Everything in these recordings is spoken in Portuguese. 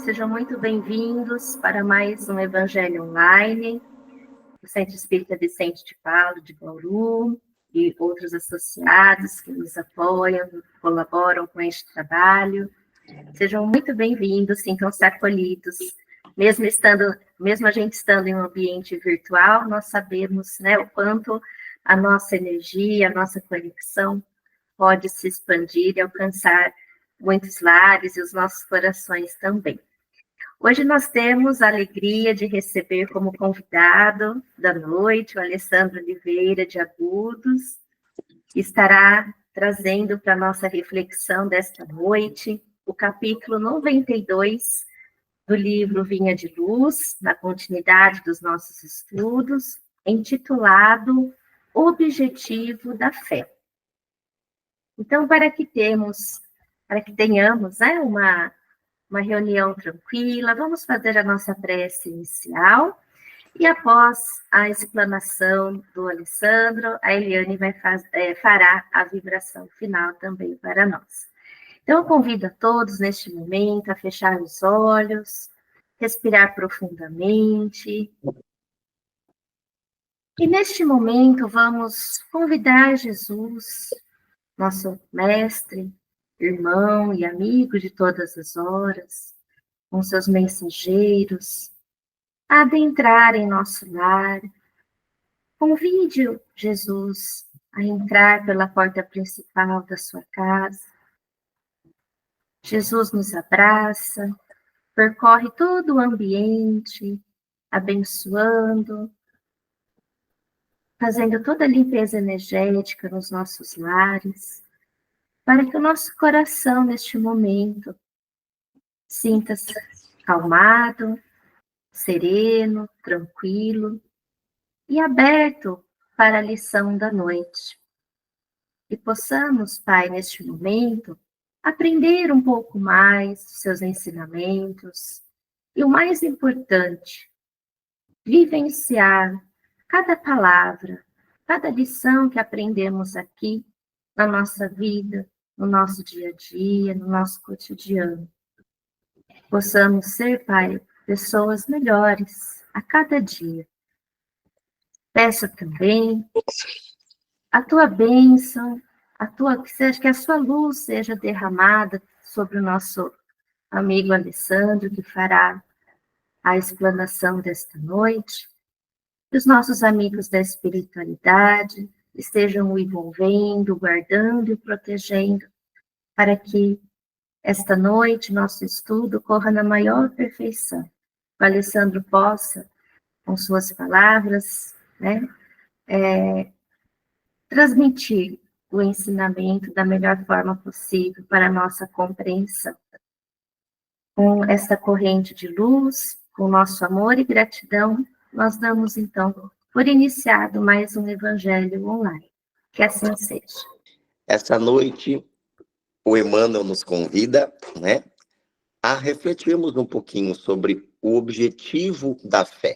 sejam muito bem-vindos para mais um Evangelho Online, do Centro Espírita Vicente de Paulo, de Bauru, e outros associados que nos apoiam, colaboram com este trabalho. Sejam muito bem-vindos, sintam-se acolhidos. Mesmo a gente estando em um ambiente virtual, nós sabemos, né, o quanto a nossa energia, a nossa conexão pode se expandir e alcançar muitos lares e os nossos corações também. Hoje nós temos a alegria de receber como convidado da noite o Alessandro Oliveira de Agudos, que estará trazendo para a nossa reflexão desta noite o capítulo 92 do livro Vinha de Luz, na continuidade dos nossos estudos, intitulado Objetivo da Fé. Então, para que tenhamos, né, uma reunião tranquila, vamos fazer a nossa prece inicial e após a explanação do Alessandro, a Eliane fará a vibração final também para nós. Então, eu convido a todos neste momento a fechar os olhos, respirar profundamente. E neste momento vamos convidar Jesus, nosso mestre, irmão e amigo de todas as horas, com seus mensageiros, a adentrar em nosso lar. Convide Jesus a entrar pela porta principal da sua casa. Jesus nos abraça, percorre todo o ambiente, abençoando, fazendo toda a limpeza energética nos nossos lares, para que o nosso coração, neste momento, sinta-se calmado, sereno, tranquilo e aberto para a lição da noite. E possamos, Pai, neste momento, aprender um pouco mais dos seus ensinamentos e, o mais importante, vivenciar cada palavra, cada lição que aprendemos aqui na nossa vida, no nosso dia a dia, no nosso cotidiano. Possamos ser, Pai, pessoas melhores a cada dia. Peço também a tua bênção, que a sua luz seja derramada sobre o nosso amigo Alessandro, que fará a explanação desta noite. Que os nossos amigos da espiritualidade estejam o envolvendo, guardando e protegendo, para que esta noite nosso estudo corra na maior perfeição. O Alessandro possa, com suas palavras, né, transmitir o ensinamento da melhor forma possível para a nossa compreensão. Com esta corrente de luz, com nosso amor e gratidão, nós damos, então, por iniciado mais um Evangelho Online. Que assim seja. Essa noite, o Emmanuel nos convida, né, a refletirmos um pouquinho sobre o objetivo da fé.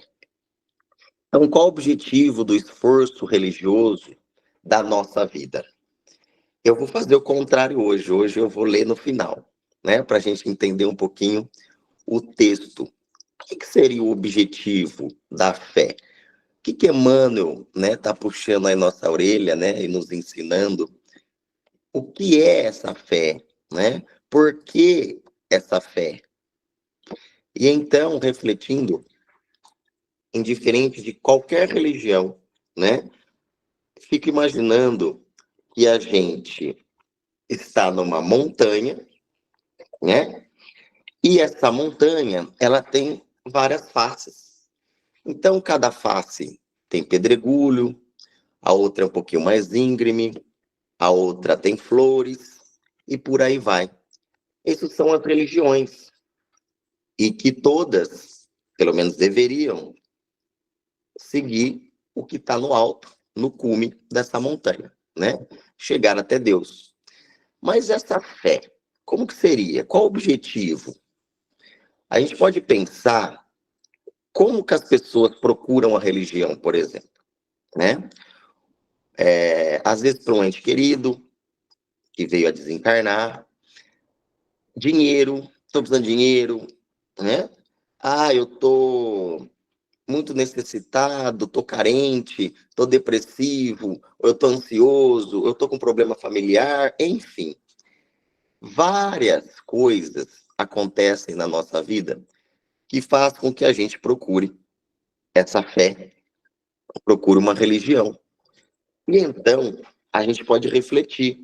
Então, qual o objetivo do esforço religioso da nossa vida? Eu vou fazer o contrário hoje. Hoje eu vou ler no final, né, para a gente entender um pouquinho o texto. O que seria o objetivo da fé? O que Emmanuel, né, tá puxando aí nossa orelha, né, e nos ensinando? O que é essa fé, né? Por que essa fé? E então, refletindo, indiferente de qualquer religião, né? Fico imaginando que a gente está numa montanha, né? E essa montanha, ela tem várias faces. Então, cada face tem pedregulho, a outra é um pouquinho mais íngreme, a outra tem flores, e por aí vai. Essas são as religiões. E que todas, pelo menos deveriam, seguir o que está no alto, no cume dessa montanha, né? Chegar até Deus. Mas essa fé, como que seria? Qual o objetivo? A gente pode pensar como que as pessoas procuram a religião, por exemplo, né? Às vezes para um ente querido que veio a desencarnar, dinheiro, estou precisando de dinheiro, né? Ah, eu tô muito necessitado, tô carente, tô depressivo, ou eu tô ansioso, eu tô com problema familiar, enfim. Várias coisas acontecem na nossa vida que faz com que a gente procure essa fé, procure uma religião. E então, a gente pode refletir: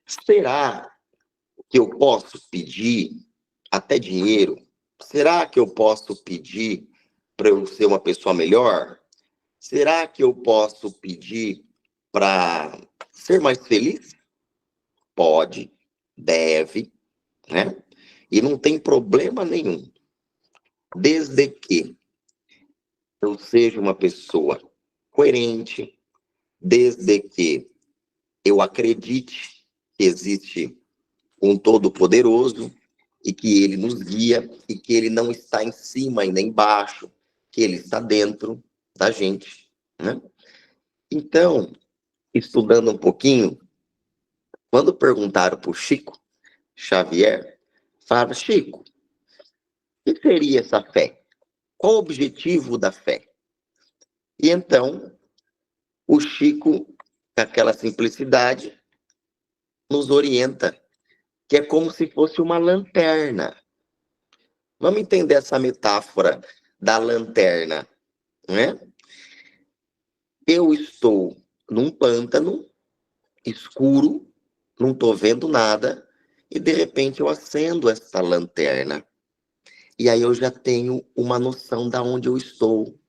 será que eu posso pedir até dinheiro? Será que eu posso pedir para eu ser uma pessoa melhor? Será que eu posso pedir para ser mais feliz? Pode, deve, né? E não tem problema nenhum, desde que eu seja uma pessoa coerente, desde que eu acredite que existe um Todo-Poderoso e que ele nos guia e que ele não está em cima e nem embaixo, que ele está dentro da gente, né? Então, estudando um pouquinho, quando perguntaram para o Chico Xavier, falaram: Chico, o que seria essa fé? Qual o objetivo da fé? E então, o Chico, com aquela simplicidade, nos orienta, que é como se fosse uma lanterna. Vamos entender essa metáfora da lanterna, né? Eu estou num pântano escuro, não estou vendo nada, e de repente eu acendo essa lanterna. E aí eu já tenho uma noção de onde eu estou.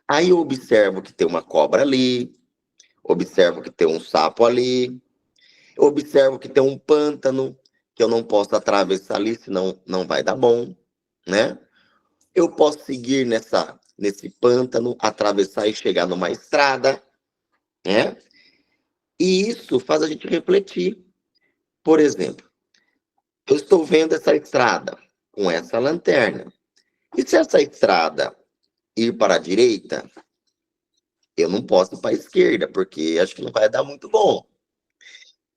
Aí eu observo que tem uma cobra ali, observo que tem um sapo ali, observo que tem um pântano que eu não posso atravessar ali, senão não vai dar bom, né? Eu posso seguir nesse pântano, atravessar e chegar numa estrada, né? E isso faz a gente refletir. Por exemplo, eu estou vendo essa estrada com essa lanterna. E se essa estrada ir para a direita, eu não posso ir para a esquerda, porque acho que não vai dar muito bom.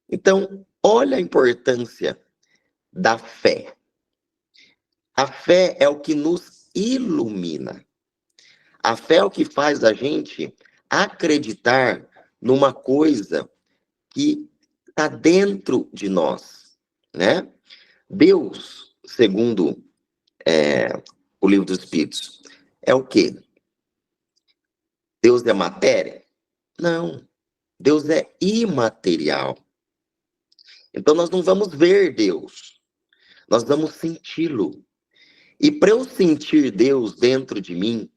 Então, olha a importância da fé. A fé é o que nos ilumina. A fé é o que faz a gente acreditar numa coisa que está dentro de nós, né? Deus, segundo o Livro dos Espíritos, é o quê? Deus é matéria? Não. Deus é imaterial. Então nós não vamos ver Deus, nós vamos senti-lo. E para eu sentir Deus dentro de mim,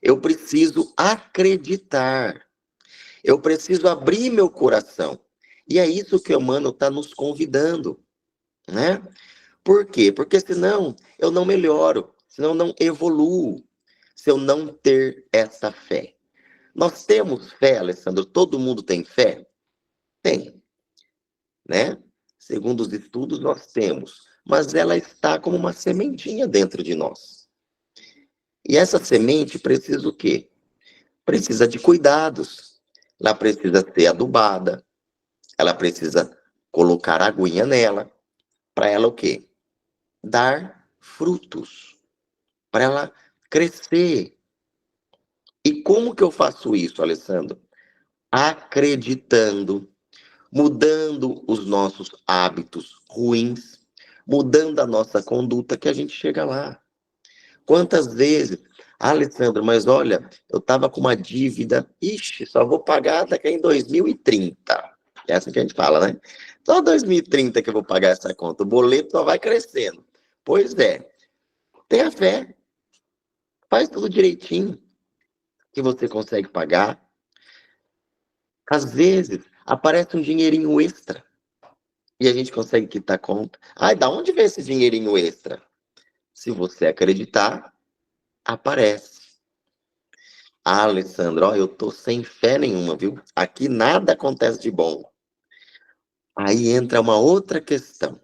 eu preciso acreditar. Eu preciso abrir meu coração. E é isso que o Emmanuel está nos convidando, né? Por quê? Porque senão eu não melhoro, senão eu não evoluo, se eu não ter essa fé. Nós temos fé, Alessandro? Todo mundo tem fé? Tem, né? Segundo os estudos, nós temos. Mas ela está como uma sementinha dentro de nós. E essa semente precisa o quê? Precisa de cuidados. Ela precisa ser adubada. Ela precisa colocar aguinha nela. Para ela o quê? Dar frutos. Para ela crescer. E como que eu faço isso, Alessandro? Acreditando, mudando os nossos hábitos ruins, mudando a nossa conduta, que a gente chega lá. Quantas vezes, Alessandro, mas olha, eu estava com uma dívida, ixi, só vou pagar daqui em 2030. É assim que a gente fala, né? Só 2030 que eu vou pagar essa conta. O boleto só vai crescendo. Pois é, tenha fé, faz tudo direitinho que você consegue pagar. Às vezes, aparece um dinheirinho extra e a gente consegue quitar a conta. Ai, da onde vem esse dinheirinho extra? Se você acreditar, aparece. Ah, Alessandro, ó, eu tô sem fé nenhuma, viu? Aqui nada acontece de bom. Aí entra uma outra questão,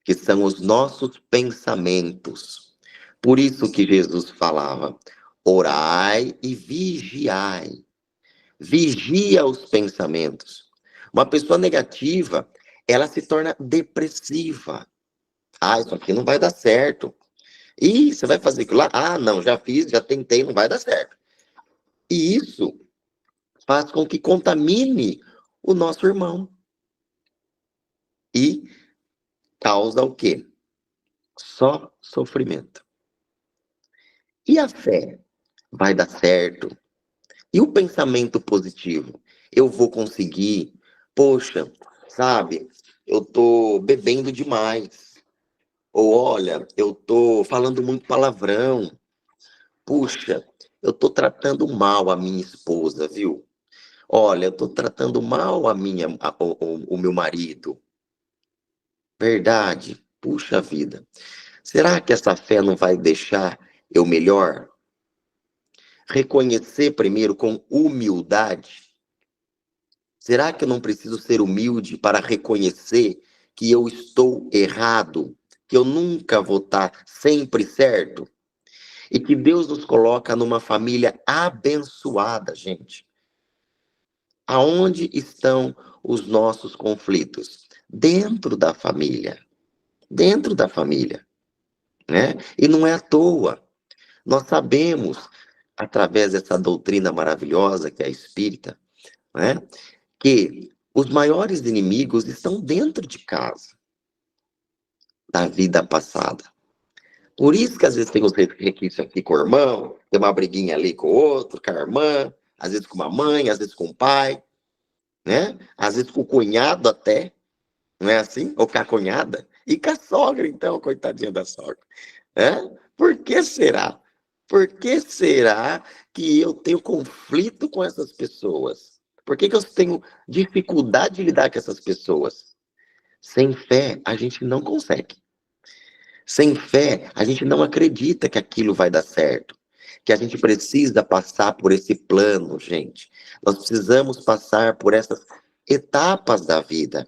que são os nossos pensamentos. Por isso que Jesus falava: orai e vigiai. Vigia os pensamentos. Uma pessoa negativa, ela se torna depressiva. Ah, isso aqui não vai dar certo. Ih, você vai fazer aquilo lá? Ah, não, já fiz, já tentei, não vai dar certo. E isso faz com que contamine o nosso irmão. E causa o quê? Só sofrimento. E a fé vai dar certo? E o pensamento positivo? Eu vou conseguir? Poxa, sabe, eu tô bebendo demais. Ou olha, eu tô falando muito palavrão. Puxa, eu tô tratando mal a minha esposa, viu? Olha, eu tô tratando mal o meu marido. Verdade. Puxa vida. Será que essa fé não vai deixar eu melhor? Reconhecer primeiro com humildade. Será que eu não preciso ser humilde para reconhecer que eu estou errado? Que eu nunca vou estar sempre certo? E que Deus nos coloca numa família abençoada, gente. Aonde estão os nossos conflitos? Dentro da família. Dentro da família, né? E não é à toa. Nós sabemos, através dessa doutrina maravilhosa que é a espírita, né? Que os maiores inimigos estão dentro de casa, da vida passada. Por isso que às vezes tem os requisitos aqui com o irmão, tem uma briguinha ali com o outro, com a irmã, às vezes com uma mãe, às vezes com o pai, né? Às vezes com o cunhado até, não é assim? Ou com a cunhada. E com a sogra, então, coitadinha da sogra. Né? Por que será? Por que será que eu tenho conflito com essas pessoas? Por que eu tenho dificuldade de lidar com essas pessoas? Sem fé, a gente não consegue. Sem fé, a gente não acredita que aquilo vai dar certo. Que a gente precisa passar por esse plano, gente. Nós precisamos passar por essas etapas da vida.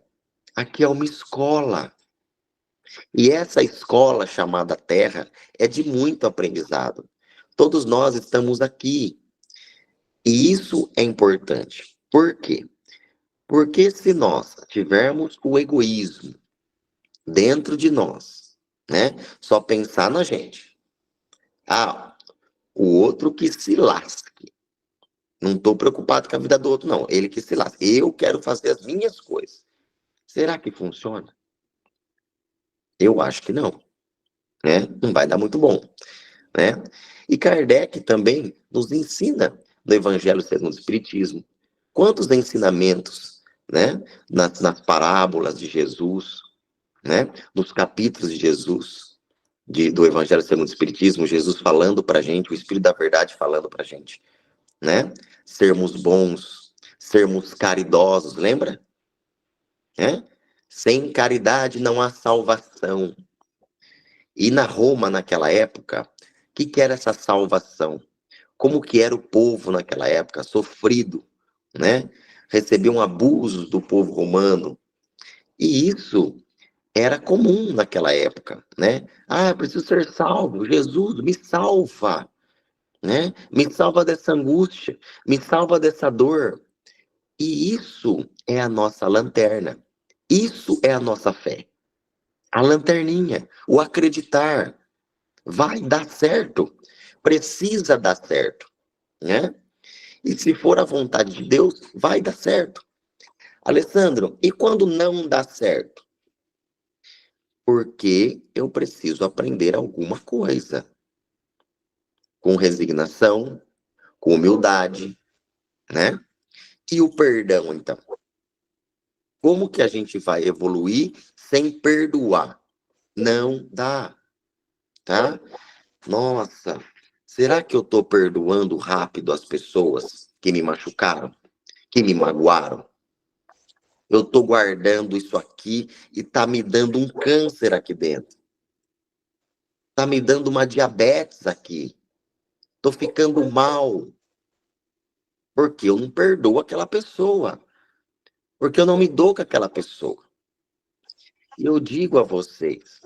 Aqui é uma escola. E essa escola chamada Terra é de muito aprendizado. Todos nós estamos aqui. E isso é importante. Por quê? Porque se nós tivermos o egoísmo dentro de nós, né? Só pensar na gente. Ah, o outro que se lasque. Não estou preocupado com a vida do outro, não. Ele que se lasque. Eu quero fazer as minhas coisas. Será que funciona? Eu acho que não, né? Não vai dar muito bom, né? E Kardec também nos ensina no Evangelho segundo o Espiritismo quantos ensinamentos, né? Nas parábolas de Jesus, né? Nos capítulos de Jesus, do Evangelho segundo o Espiritismo, Jesus falando para a gente, o Espírito da Verdade falando para a gente, né? Sermos bons, sermos caridosos, lembra? Né? Sem caridade não há salvação. E na Roma, naquela época, o que era essa salvação? Como que era o povo naquela época, sofrido, né? Recebiam abusos do povo romano. E isso era comum naquela época, né? Ah, eu preciso ser salvo. Jesus, me salva, né? Me salva dessa angústia, me salva dessa dor. E isso é a nossa lanterna. Isso é a nossa fé. A lanterninha, o acreditar. Vai dar certo. Precisa dar certo, né? E se for a vontade de Deus, vai dar certo. Alessandro, e quando não dá certo? Porque eu preciso aprender alguma coisa. Com resignação, com humildade, né? E o perdão, então? Como que a gente vai evoluir sem perdoar? Não dá, tá? Nossa, será que eu tô perdoando rápido as pessoas que me machucaram, que me magoaram? Eu tô guardando isso aqui e tá me dando um câncer aqui dentro. Tá me dando uma diabetes aqui. Tô ficando mal porque eu não perdoo aquela pessoa, porque eu não me dou com aquela pessoa. E eu digo a vocês,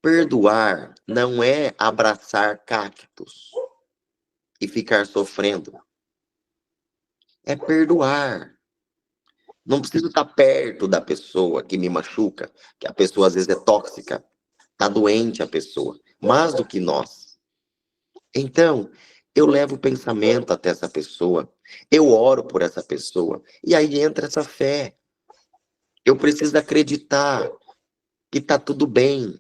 perdoar não é abraçar cactos e ficar sofrendo. É perdoar. Não preciso estar perto da pessoa que me machuca, que a pessoa às vezes é tóxica. Tá doente a pessoa, mais do que nós. Então, eu levo o pensamento até essa pessoa, eu oro por essa pessoa, e aí entra essa fé. Eu preciso acreditar que tá tudo bem,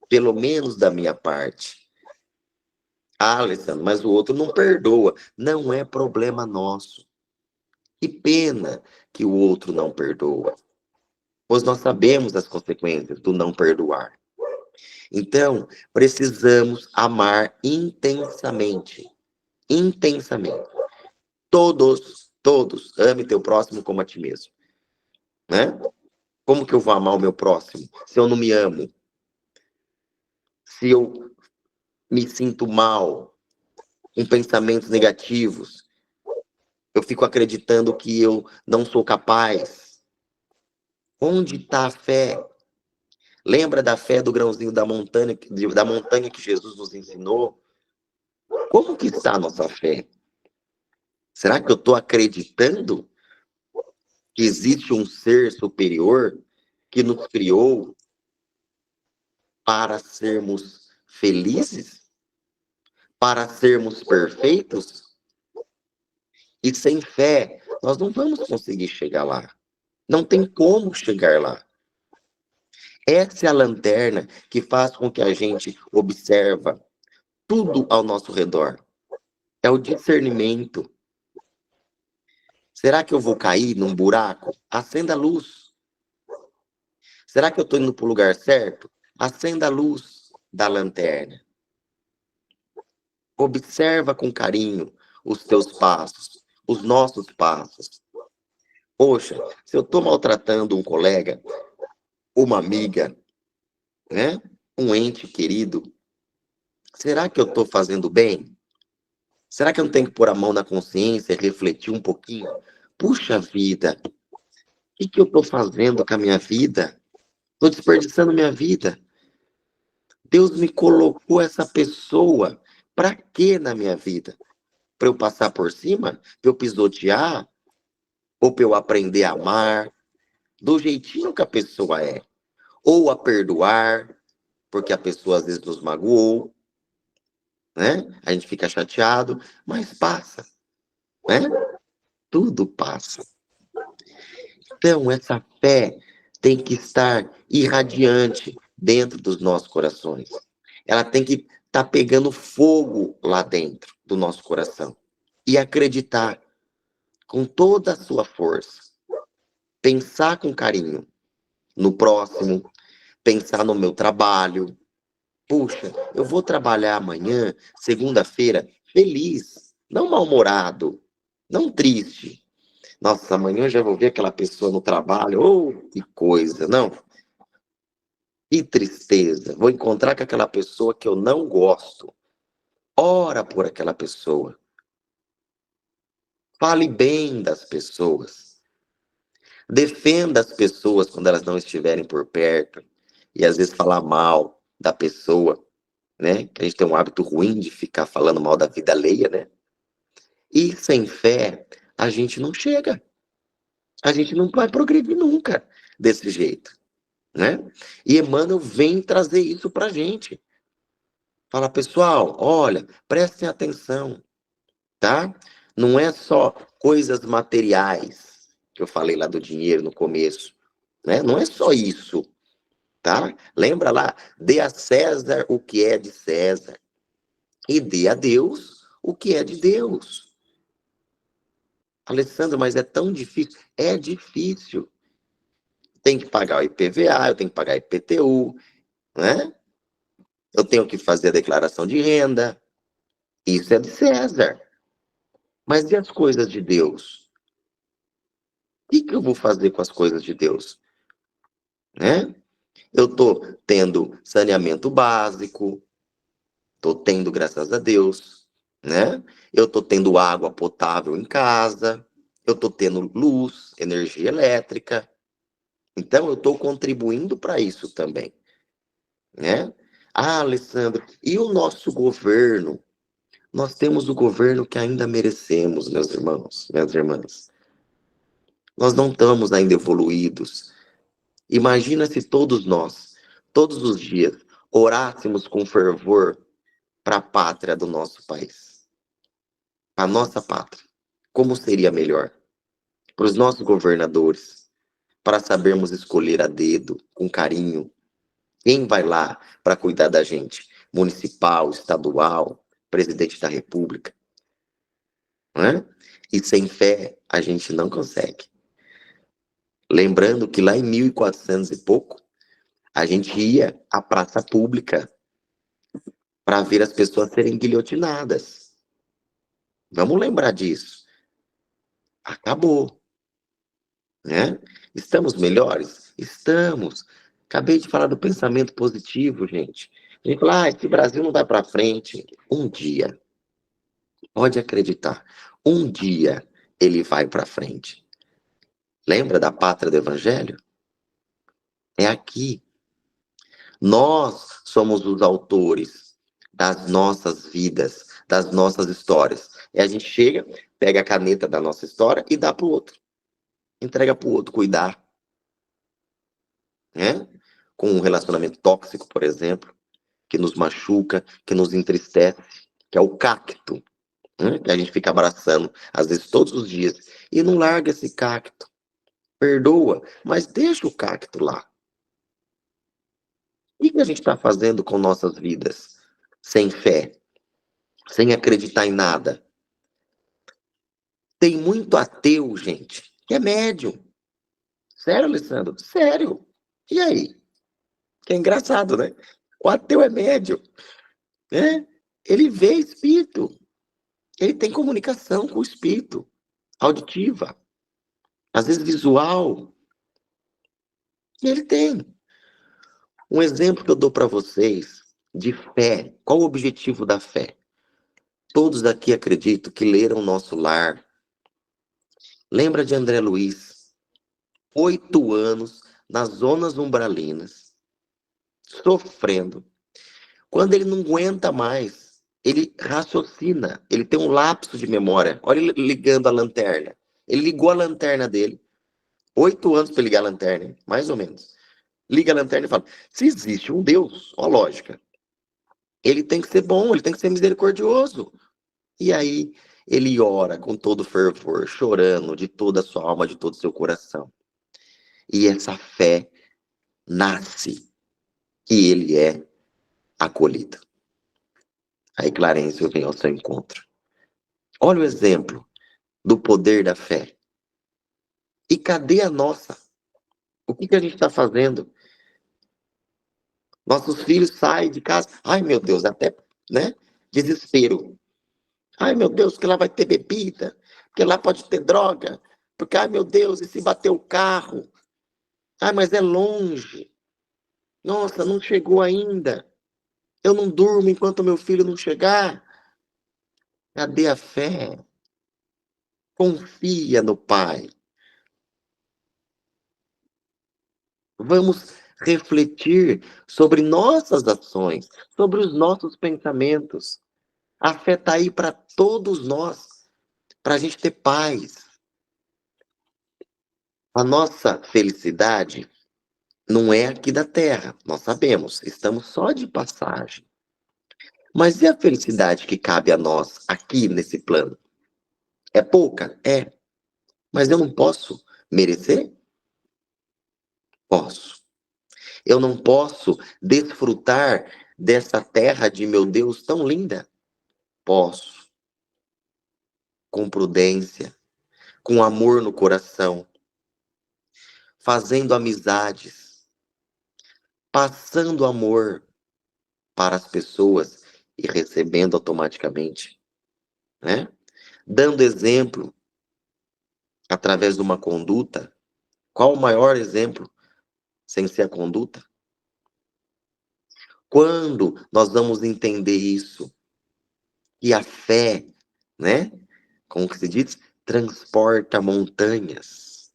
pelo menos da minha parte. Ah, Alessandro, mas o outro não perdoa. Não é problema nosso. Que pena que o outro não perdoa, pois nós sabemos as consequências do não perdoar. Então, precisamos amar intensamente. Intensamente. Todos, ame teu próximo como a ti mesmo. Né? Como que eu vou amar o meu próximo se eu não me amo? Se eu me sinto mal, com pensamentos negativos, eu fico acreditando que eu não sou capaz. Onde está a fé? Lembra da fé do grãozinho da montanha que Jesus nos ensinou? Como que está a nossa fé? Será que eu estou acreditando que existe um ser superior que nos criou para sermos felizes? Para sermos perfeitos? E sem fé, nós não vamos conseguir chegar lá. Não tem como chegar lá. Essa é a lanterna que faz com que a gente observa tudo ao nosso redor. É o discernimento. Será que eu vou cair num buraco? Acenda a luz. Será que eu estou indo para o lugar certo? Acenda a luz da lanterna. Observa com carinho os teus passos, os nossos passos. Poxa, se eu estou maltratando um colega, uma amiga, né? Um ente querido, será que eu estou fazendo bem? Será que eu não tenho que pôr a mão na consciência e refletir um pouquinho? Puxa vida, o que eu estou fazendo com a minha vida? Estou desperdiçando minha vida. Deus me colocou essa pessoa para quê na minha vida? Para eu passar por cima? Para eu pisotear? Ou para eu aprender a amar? Do jeitinho que a pessoa é. Ou a perdoar, porque a pessoa às vezes nos magoou, né? A gente fica chateado, mas passa, né? Tudo passa. Então, essa fé tem que estar irradiante dentro dos nossos corações. Ela tem que estar pegando fogo lá dentro do nosso coração. E acreditar com toda a sua força. Pensar com carinho no próximo, pensar no meu trabalho. Puxa, eu vou trabalhar amanhã, segunda-feira, feliz, não mal-humorado, não triste. Nossa, amanhã eu já vou ver aquela pessoa no trabalho. Oh, que coisa, não. Que tristeza. Vou encontrar com aquela pessoa que eu não gosto. Ora por aquela pessoa. Fale bem das pessoas. Defenda as pessoas quando elas não estiverem por perto. E às vezes falar mal da pessoa, né? A gente tem um hábito ruim de ficar falando mal da vida alheia, né? E sem fé, a gente não chega. A gente não vai progredir nunca desse jeito, né? E Emmanuel vem trazer isso pra gente. Fala, pessoal, olha, prestem atenção, tá? Não é só coisas materiais, que eu falei lá do dinheiro no começo, né? Não é só isso, tá? Lembra lá, dê a César o que é de César e dê a Deus o que é de Deus. Alessandro, mas é tão difícil. É difícil. Tem que pagar o IPVA, eu tenho que pagar IPTU, né? Eu tenho que fazer a declaração de renda. Isso é de César. Mas e as coisas de Deus? O que eu vou fazer com as coisas de Deus? Né? Eu estou tendo saneamento básico, estou tendo, graças a Deus, né? Eu estou tendo água potável em casa, eu estou tendo luz, energia elétrica. Então, eu estou contribuindo para isso também, né? Ah, Alessandro, e o nosso governo? Nós temos o governo que ainda merecemos, meus irmãos, minhas irmãs. Nós não estamos ainda evoluídos. Imagina se todos nós, todos os dias, orássemos com fervor para a pátria do nosso país, para a nossa pátria. Como seria melhor? Para os nossos governadores, para sabermos escolher a dedo, com carinho, quem vai lá para cuidar da gente? Municipal, estadual, presidente da República. Não é? E sem fé a gente não consegue. Lembrando que lá em 1400 e pouco, a gente ia à praça pública para ver as pessoas serem guilhotinadas. Vamos lembrar disso. Acabou. Né? Estamos melhores? Estamos. Acabei de falar do pensamento positivo, gente. A gente fala, esse Brasil não vai para frente. Um dia, pode acreditar, um dia ele vai para frente. Lembra da pátria do Evangelho? É aqui. Nós somos os autores das nossas vidas, das nossas histórias. E a gente chega, pega a caneta da nossa história e dá para o outro. Entrega para o outro cuidar. Né? Com um relacionamento tóxico, por exemplo, que nos machuca, que nos entristece, que é o cacto, né? Que a gente fica abraçando, às vezes todos os dias, e não larga esse cacto. Perdoa, mas deixa o cacto lá. O que a gente está fazendo com nossas vidas? Sem fé, sem acreditar em nada. Tem muito ateu, gente, que é médium. Sério, Alessandro? Sério. E aí? Que é engraçado, né? O ateu é médium, né? Ele vê espírito. Ele tem comunicação com o espírito, auditiva, às vezes visual. E ele tem. Um exemplo que eu dou para vocês de fé. Qual o objetivo da fé? Todos aqui acredito que leram Nosso Lar. Lembra de André Luiz? 8 anos nas zonas umbralinas, sofrendo. Quando ele não aguenta mais, ele raciocina. Ele tem um lapso de memória. Olha ele ligando a lanterna. Ele ligou a lanterna dele. 8 anos para ligar a lanterna, mais ou menos. Liga a lanterna e fala, se existe um Deus, ó a lógica, ele tem que ser bom, ele tem que ser misericordioso. E aí ele ora com todo fervor, chorando de toda a sua alma, de todo o seu coração. E essa fé nasce que ele é acolhido. Aí Clarencio vem ao seu encontro. Olha o exemplo do poder da fé. E cadê a nossa? O que a gente está fazendo? Nossos filhos saem de casa. Ai, meu Deus, até, né? Desespero. Ai, meu Deus, que lá vai ter bebida, que lá pode ter droga. Porque, ai, meu Deus, e se bater o carro? Ai, mas é longe. Nossa, não chegou ainda. Eu não durmo enquanto meu filho não chegar. Cadê a fé? Confia no Pai. Vamos refletir sobre nossas ações, sobre os nossos pensamentos. A fé está aí para todos nós, para a gente ter paz. A nossa felicidade não é aqui da terra, nós sabemos, estamos só de passagem. Mas e a felicidade que cabe a nós aqui nesse plano? É pouca? É. Mas eu não posso merecer? Posso. Eu não posso desfrutar dessa terra de meu Deus tão linda? Posso. Com prudência, com amor no coração, fazendo amizades, passando amor para as pessoas e recebendo automaticamente, né? Dando exemplo através de uma conduta. Qual o maior exemplo sem ser a conduta? Quando nós vamos entender isso, que a fé, né? Como que se diz? Transporta montanhas.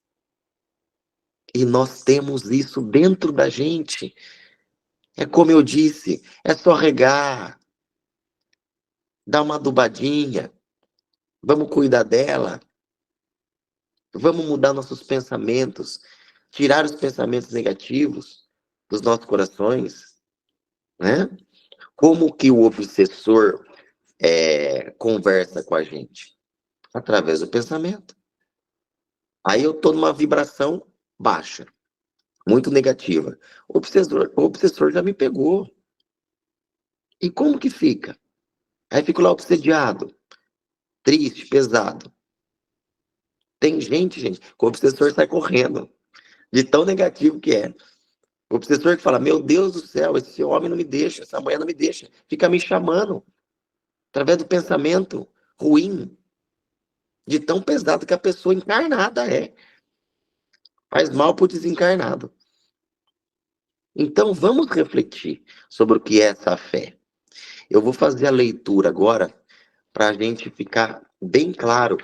E nós temos isso dentro da gente. É como eu disse, é só regar, dar uma adubadinha, vamos cuidar dela, vamos mudar nossos pensamentos, tirar os pensamentos negativos dos nossos corações. né? Como que o obsessor conversa com a gente? Através do pensamento. Aí eu tô numa vibração baixa, muito negativa. O obsessor já me pegou. E como que fica? Aí fico lá obsediado, triste, pesado. Tem gente, que o obsessor sai correndo, de tão negativo que é. O obsessor que fala, meu Deus do céu, esse homem não me deixa, essa mulher não me deixa. Fica me chamando, através do pensamento ruim, de tão pesado que a pessoa encarnada é. Faz mal pro desencarnado. Então, vamos refletir sobre o que é essa fé. Eu vou fazer a leitura agora para a gente ficar bem claro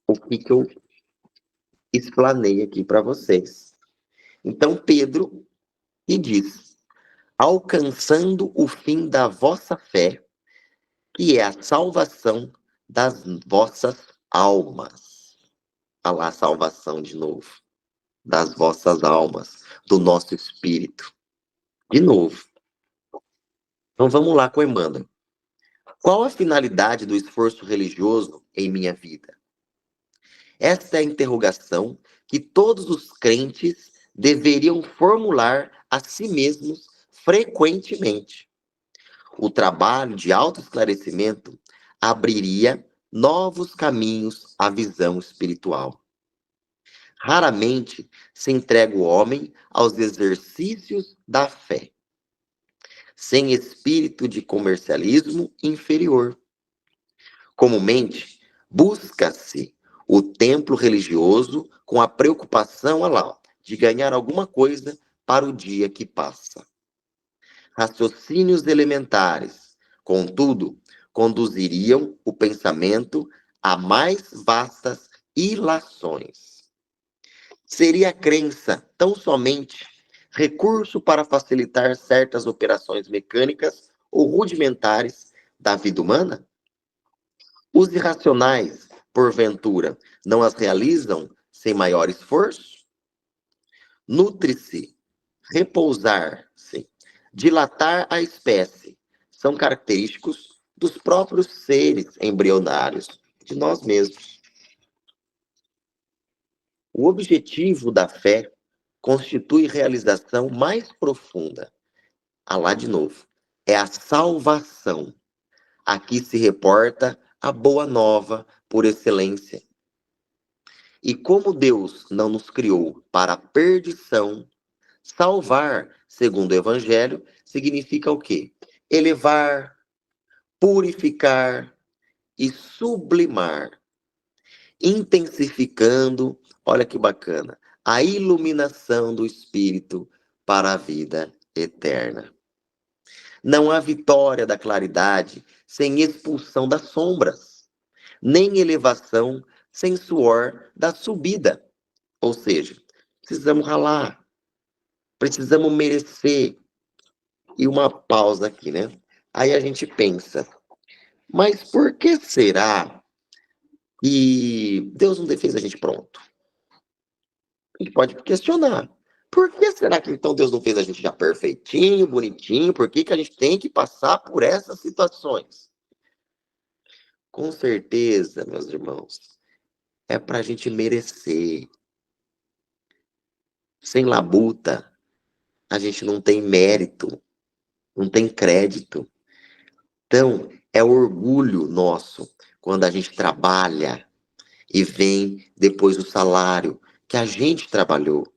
o que eu explanei aqui para vocês. Então, Pedro e diz, alcançando o fim da vossa fé, que é a salvação das vossas almas. Olha lá a salvação de novo. Das vossas almas, do nosso espírito. De novo. Então vamos lá com o Emmanuel. Qual a finalidade do esforço religioso em minha vida? Esta é a interrogação que todos os crentes deveriam formular a si mesmos frequentemente. O trabalho de autoesclarecimento abriria novos caminhos à visão espiritual. Raramente se entrega o homem aos exercícios da fé, sem espírito de comercialismo inferior. Comumente, busca-se o templo religioso com a preocupação, olha lá, de ganhar alguma coisa para o dia que passa. Raciocínios elementares, contudo, conduziriam o pensamento a mais vastas ilações. Seria a crença tão somente recurso para facilitar certas operações mecânicas ou rudimentares da vida humana? Os irracionais, porventura, não as realizam sem maior esforço? Nutre-se, repousar-se, dilatar a espécie, são característicos dos próprios seres embrionários, de nós mesmos. O objetivo da fé constitui realização mais profunda. Lá de novo, é a salvação. Aqui se reporta a boa nova por excelência. E como Deus não nos criou para a perdição, salvar, segundo o Evangelho, significa o quê? Elevar, purificar e sublimar, intensificando, olha que bacana, a iluminação do Espírito para a vida eterna. Não há vitória da claridade sem expulsão das sombras, nem elevação sem suor da subida. Ou seja, precisamos ralar, precisamos merecer. E uma pausa aqui, né? Aí a gente pensa, mas por que será que Deus não fez a gente pronto? A gente pode questionar. Por que será que então Deus não fez a gente já perfeitinho, bonitinho? Por que a gente tem que passar por essas situações? Com certeza, meus irmãos, é para a gente merecer. Sem labuta, a gente não tem mérito, não tem crédito. Então, é orgulho nosso quando a gente trabalha e vem depois o salário que a gente trabalhou.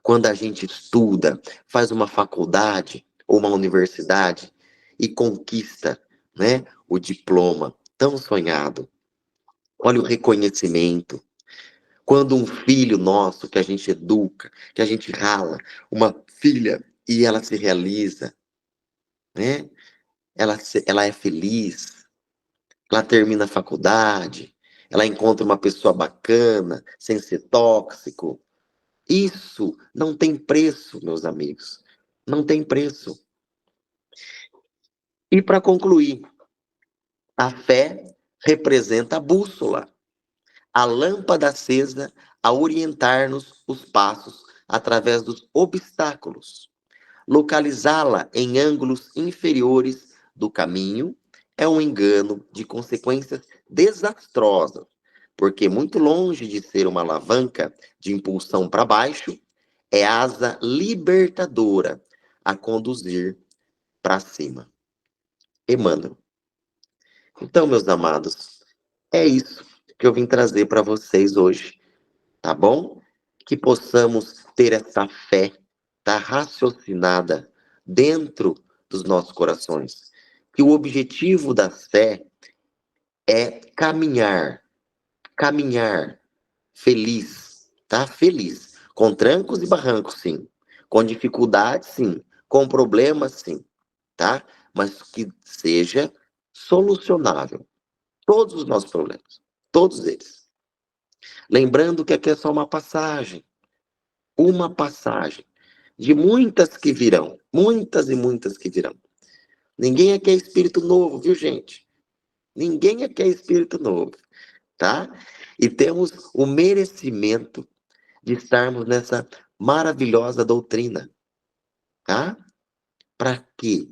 Quando a gente estuda, faz uma faculdade ou uma universidade e conquista, né, o diploma tão sonhado. Olha o reconhecimento. Quando um filho nosso que a gente educa, que a gente rala, uma filha e ela se realiza, né? Ela é feliz, ela termina a faculdade, ela encontra uma pessoa bacana, sem ser tóxico. Isso não tem preço, meus amigos. Não tem preço. E para concluir, a fé representa a bússola, a lâmpada acesa a orientar-nos os passos através dos obstáculos. Localizá-la em ângulos inferiores do caminho é um engano de consequências desastrosas, porque muito longe de ser uma alavanca de impulsão para baixo, é asa libertadora a conduzir para cima. Emmanuel. Então, meus amados, é isso que eu vim trazer para vocês hoje, tá bom? Que possamos ter essa fé, tá, raciocinada dentro dos nossos corações. Que o objetivo da fé é caminhar feliz, tá? Feliz. Com trancos e barrancos, sim. Com dificuldades, sim. Com problemas, sim, tá? Mas que seja solucionável. Todos os nossos problemas. Todos eles. Lembrando que aqui é só uma passagem. Uma passagem. De muitas que virão. Muitas e muitas que virão. Ninguém aqui é espírito novo, viu, gente? Ninguém aqui é espírito novo, tá? E temos o merecimento de estarmos nessa maravilhosa doutrina, tá? Para quê?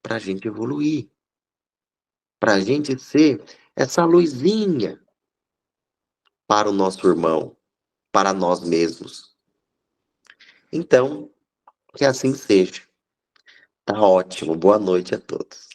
Para a gente evoluir. Para a gente ser essa luzinha para o nosso irmão, para nós mesmos. Então, que assim seja. Tá ótimo. Boa noite a todos.